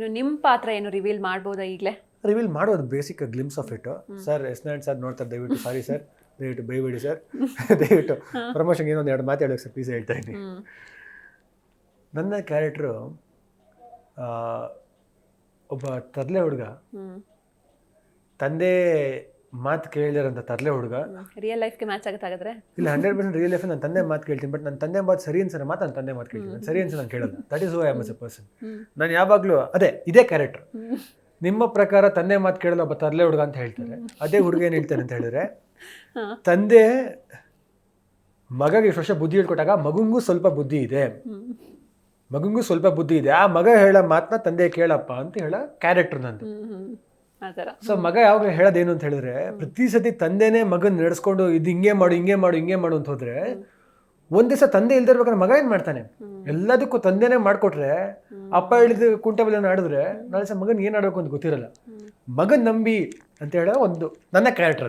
ಇನ್ನು ನಿಮ್ಮ ಪಾತ್ರ ಏನು ರಿವೀಲ್ ಮಾಡ್ಬೋದಾ ಈಗಲೇ? ರಿವೀಲ್ ಮಾಡೋದು basic glimpse of it. Sir ಎಸ್9 ಸರ್ ನೋಡ್ತಾರೆ, ದಯವಿಟ್ಟು ಸಾರಿ ಸರ್, ದಯವಿಟ್ಟು ಬೈಬೇಡಿ ಸರ್, ದಯವಿಟ್ಟು ಪ್ರಮೋಷನ್ಗೆ ಏನೊಂದು 2 ಮಾತು ಹೇಳೋಕೆ ಸರ್ ಪ್ಲೀಸ್ ಹೇಳ್ತಾ ಇದ್ದೀನಿ. ನನ್ನ ಕ್ಯಾರೆಕ್ಟ್ರು ಒಬ್ಬ ತರಲೆ ಹುಡುಗ, ತಂದೆ ಮಾತು ಕೇಳಿದಾರಂತ ತರಲೆ ಹುಡುಗ. ರಿಯಲ್ ಲೈಫ್ಗೆ ಮ್ಯಾಚ್ ಆಗುತ್ತಾಗಾದ್ರೆ? ಇಲ್ಲ, 100% ರಿಯಲ್ ಲೈಫ್ ನನ್ನ ತಂದೆ ಮಾತು ಕೇಳ್ತೀನಿ. ಬಟ್ ನನ್ನ ತಂದೆ ಮಾತು ಸರಿ ಅನ್ಸರ ಮಾತು ನನ್ನ ತಂದೆ ಮಾತು ಕೇಳ್ತೀನಿ, ಸರಿ ಅನ್ಸ ನಾನು ಕೇಳಲ್ಲ. That is who I am as a person. ನಾನು ಯಾವಾಗಲೂ ಇದೇ ಕ್ಯಾರೆಕ್ಟರ್. ನಿಮ್ಮ ಪ್ರಕಾರ ತಂದೆ ಮಾತು ಕೇಳಲ್ಲ ಒಬ್ಬ ತರಲೆ ಹುಡುಗ ಅಂತ ಹೇಳ್ತಾರೆ. ಅದೇ ಹುಡುಗ ಏನು ಹೇಳ್ತಾನೆ ಅಂತ ಹೇಳಿದ್ರೆ, ತಂದೆ ಮಗಗೆ ಇಷ್ಟು ವರ್ಷ ಬುದ್ಧಿ ಹೇಳ್ಕೊಟ್ಟಾಗ ಮಗುಂಗೂ ಸ್ವಲ್ಪ ಬುದ್ಧಿ ಇದೆ, ಆ ಮಗ ಹೇಳೋ ಮಾತನ್ನ ತಂದೆ ಕೇಳಪ್ಪ ಅಂತ ಹೇಳೋ ಕ್ಯಾರೆಕ್ಟರ್ ನಂದು. ಸೊ ಮಗ ಯಾವಾಗ ಹೇಳೋದೇನು ಅಂತ ಹೇಳಿದ್ರೆ, ಪ್ರತಿ ಸತಿ ತಂದೆನೇ ಮಗನ್ ನಡೆಸ್ಕೊಂಡು ಇದು ಹಿಂಗೆ ಮಾಡು ಅಂತ ಹೋದ್ರೆ, ಒಂದ್ ದಿವಸ ತಂದೆ ಇಲ್ದಿರ್ಬೇಕಾದ್ರೆ ಮಗ ಏನ್ ಮಾಡ್ತಾನೆ? ಎಲ್ಲದಕ್ಕೂ ತಂದೆನೇ ಮಾಡ್ಕೊಟ್ರೆ, ಅಪ್ಪ ಹೇಳಿದ ಕುಂಟೆಬೆಲ್ಲ ಆಡಿದ್ರೆ ನಾಳೆ ಸಹ ಮಗನ್ ಏನ್ ಆಡಬೇಕು ಅಂತ ಗೊತ್ತಿರಲ್ಲ. ಮಗನ್ ನಂಬಿ ಅಂತ ಹೇಳೋ ಒಂದು ನನ್ನ ಕ್ಯಾರೆಕ್ಟರ್ ಅದು.